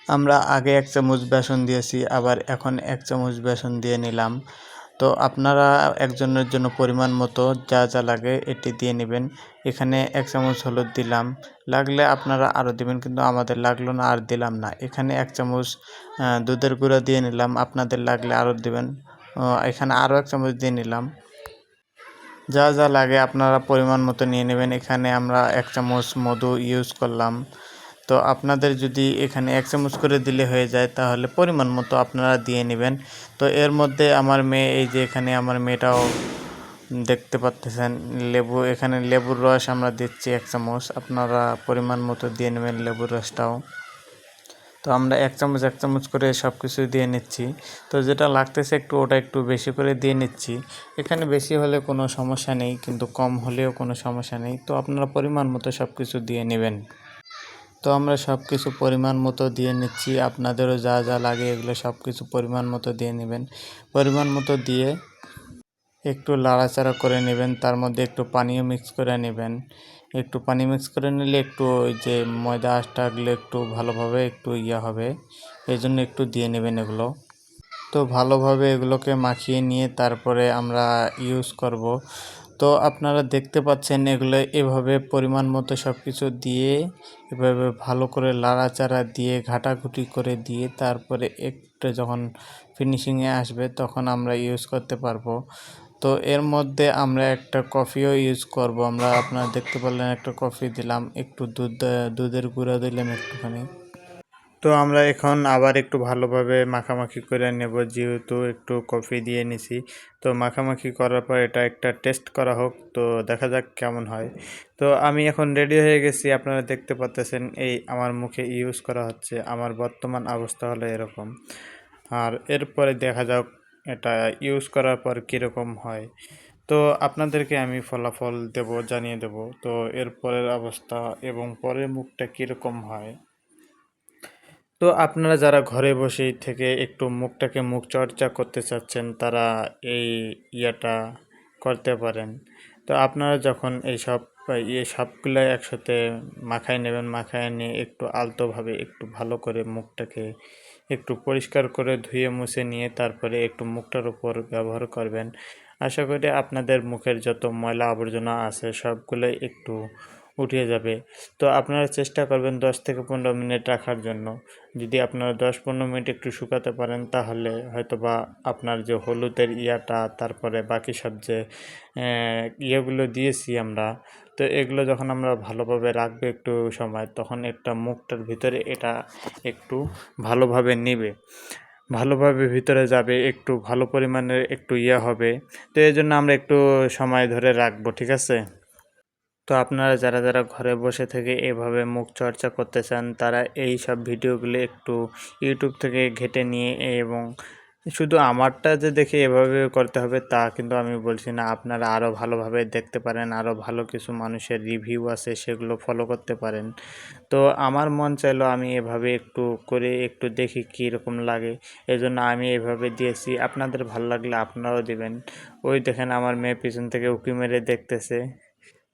আমরা আগে 1 চামচ বেসন দিয়েছি, আবার এখন 1 চামচ বেসন দিয়ে নিলাম। তো আপনারা একজনের জন্য পরিমাণ মতো যা যা লাগে এটি দিয়ে নেবেন। এখানে 1 চামচ হলুদ দিলাম, লাগলে আপনারা আরও দিবেন, কিন্তু আমাদের লাগলো না আর দিলাম না। এখানে 1 চামচ দুধের গুঁড়া দিয়ে নিলাম, আপনাদের লাগলে আরও দিবেন। এখানে আরও 1 চামচ দিয়ে নিলাম। যা যা লাগে আপনারা পরিমাণ মতো নিয়ে নেবেন। এখানে আমরা 1 চামচ মধু ইউজ করলাম। তো আপনাদের যদি এখানে 1 চামচ করে দিলে হয়ে যায়, তাহলে পরিমাণ মতো আপনারা দিয়ে নেবেন। তো এর মধ্যে আমার মেয়ে, এই যে এখানে আমার মেয়েটাও দেখতে পাচ্ছেন, এখানে লেবুর রস আমরা দিচ্ছি 1 চামচ। আপনারা পরিমাণ মতো দিয়ে নেবেন লেবুর রসটাও। তো আমরা 1 চামচ 1 চামচ করে সব কিছু দিয়ে নিচ্ছি। তো যেটা লাগতেছে একটু, ওটা একটু বেশি করে দিয়ে নিচ্ছি। এখানে বেশি হলে কোনো সমস্যা নেই, কিন্তু কম হলেও কোনো সমস্যা নেই। তো আপনারা পরিমাণ মতো সব কিছু দিয়ে নেবেন। তো আমরা সব কিছু পরিমাণ মতো দিয়ে নিচ্ছি। আপনাদেরও যা যা লাগে এগুলো সব কিছু পরিমাণ মতো দিয়ে নেবেন। পরিমাণ মতো দিয়ে একটু নাড়াচাড়া করে নেবেন। তার মধ্যে একটু পানিও মিক্স করে নেবেন। একটু পানি মিক্স করে নিলে একটু ওই যে ময়দা আটাগুলো একটু ভালোভাবে একটু হবে, এই জন্য একটু দিয়ে নেবেন এগুলো। তো ভালোভাবে এগুলোকে মাখিয়ে নিয়ে তারপরে আমরা ইউজ করব। তো আপনারা দেখতে পাচ্ছেন এগুলো এভাবে পরিমাণ মতো সব কিছু দিয়ে এভাবে ভালো করে লাড়াচাড়া দিয়ে ঘাটাঘুটি করে দিয়ে তারপরে একটু যখন ফিনিশিংয়ে আসবে তখন আমরা ইউজ করতে পারবো। তো এর মধ্যে আমরা একটা কফিও ইউজ করব। আমরা আপনারা দেখতে পারলেন একটা কফি দিলাম, একটু দুধের গুঁড়া দিলাম একটুখানি। তো আমরা এখন আবার একটু ভালোভাবে মাখামাখি করে নেব, যেহেতু একটু কফি দিয়ে নিছি। তো মাখামাখি করার পর এটা একটা টেস্ট করা হোক, তো দেখা যাক কেমন হয়। তো আমি এখন রেডি হয়ে গেছি, আপনারা দেখতে পাচ্ছেন এই আমার মুখে ইউজ করা হচ্ছে। আমার বর্তমান অবস্থা হলো এরকম। আর এরপরে দেখা যাক এটা ইউজ করার পর কীরকম হয়। তো আপনাদেরকে আমি ফলাফল জানিয়ে দেব। তো এরপরের অবস্থা এবং পরের মুখটা কীরকম হয়। তো আপনারা যারা ঘরে বসেই থেকে একটু মুখটাকে মুখ চর্চা করতে চাচ্ছেন, তারা এই ইয়েটা করতে পারেন। তো আপনারা যখন সবগুলো একসাথে মাখায় নেবেন, মাখায় নিয়ে একটু আলতোভাবে একটু ভালো করে মুখটাকে একটু পরিষ্কার করে ধুয়ে মুছে নিয়ে তারপরে একটু মুখটার উপর ব্যবহার করবেন। আশা করি আপনাদের মুখের যত ময়লা আবর্জনা আছে সবগুলোই একটু উঠিয়ে যাবে। তো আপনারা চেষ্টা করবেন 10 থেকে 15 মিনিট রাখার জন্য। যদি আপনারা 10-15 মিনিট একটু শুকাতে পারেন, তাহলে হয়তোবা আপনার যে হলুদের তারপরে বাকি সব যে ইয়েগুলো দিয়েছি আমরা, তো এগুলো যখন আমরা ভালোভাবে রাখবো একটু সময়, তখন একটা মুখটার ভিতরে এটা একটু ভালোভাবে নিবে, ভালোভাবে ভিতরে যাবে, একটু ভালো পরিমাণের একটু হবে। তো এই জন্য আমরা একটু সময় ধরে রাখবো, ঠিক আছে? তো আপনারা যারা যারা ঘরে বসে থেকে এভাবে মুখ চর্চা করতে চান, তারা এই সব ভিডিওগুলো একটু ইউটিউব থেকে ঘেঁটে নিয়ে এবং শুধু আমারটা যে দেখে এভাবে করতে হবে তা কিন্তু আমি বলছি না। আপনারা আরও ভালোভাবে দেখতে পারেন, আরও ভালো কিছু মানুষের রিভিউ আছে সেগুলো ফলো করতে পারেন। তো আমার মন চাইলো আমি এভাবে একটু করে একটু দেখি কীরকম লাগে, এজন্য আমি এভাবে দিয়েছি। আপনাদের ভালো লাগলে আপনারাও দিবেন। ওই দেখেন আমার মেয়ে পিছন থেকে উঁকি মেরে দেখতেছে,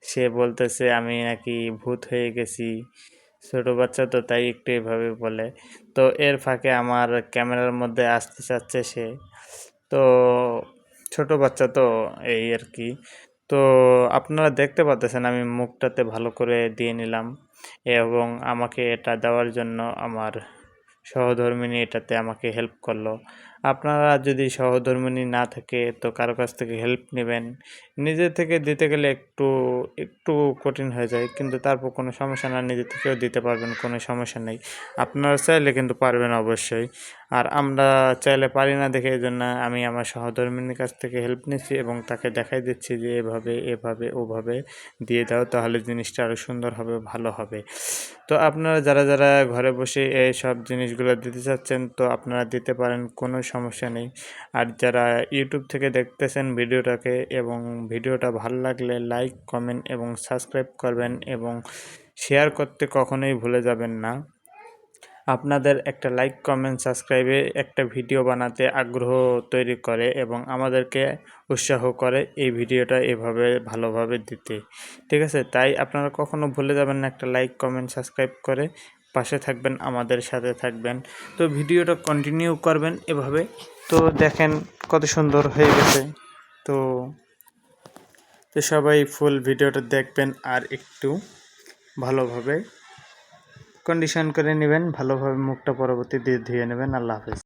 সে বলতেছে আমি নাকি ভূত হয়ে গেছি। ছোট বাচ্চা তো, তাই একটু এভাবে বলে। তো এর ফাঁকে আমার ক্যামেরার মধ্যে আসতে চাচ্ছে সে, তো ছোট বাচ্চা তো, এই আর কি। তো আপনারা দেখতে পাচ্ছেন আমি মুখটাতে ভালো করে দিয়ে নিলাম, এবং আমাকে এটা দেওয়ার জন্য আমার সহধর্মিণী এটাতে আমাকে হেল্প করলো। আপনারা যদি সহধর্মিণী না থাকে তো কারো কাছ থেকে হেল্প নেবেন। নিজে থেকে দিতে গেলে একটু একটু কঠিন হয়ে যায়, কিন্তু তারপর কোনো সমস্যা না, নিজে থেকেও দিতে পারবেন, কোনো সমস্যা নেই। আপনারা চাইলে কিন্তু পারবেন অবশ্যই। আর আমরা চাইলে পারি না দেখে এই জন্য আমি আমার সহধর্মিণীর কাছ থেকে হেল্প নিচ্ছি এবং তাকে দেখাই দিচ্ছি যে এভাবে এভাবে ওভাবে দিয়ে দাও, তাহলে জিনিসটা আরও সুন্দর হবে, ভালো হবে। তো আপনারা যারা যারা ঘরে বসে এই সব জিনিসগুলো দিতে চাচ্ছেন, তো আপনারা দিতে পারেন, কোনো সমস্যা নেই। আর যারা ইউটিউব থেকে দেখতেছেন ভিডিওটাকে এবং ভিডিওটা ভালো লাগলে লাইক, কমেন্ট এবং সাবস্ক্রাইব করবেন, এবং শেয়ার করতে কখনোই ভুলে যাবেন না। আপনাদের একটা লাইক, কমেন্ট, সাবস্ক্রাইবে একটা ভিডিও বানাতে আগ্রহ তৈরি করে এবং আমাদেরকে উৎসাহ করে এই ভিডিওটা এভাবে ভালোভাবে দিতে, ঠিক আছে? তাই আপনারা কখনো ভুলে যাবেন না একটা লাইক, কমেন্ট, সাবস্ক্রাইব করে পাশে থাকবেন, আমাদের সাথে থাকবেন। তো ভিডিওটা কন্টিনিউ করবেন এভাবে। তো দেখেন কত সুন্দর হয়ে গেছে। তো সবাই ফুল ভিডিওটা দেখবেন আর একটু ভালোভাবে কন্ডিশন করে নেবেন, ভালোভাবে মুখটা পরবর্তী দিয়ে ধুয়ে নেবেন। আল্লাহ হাফেজ।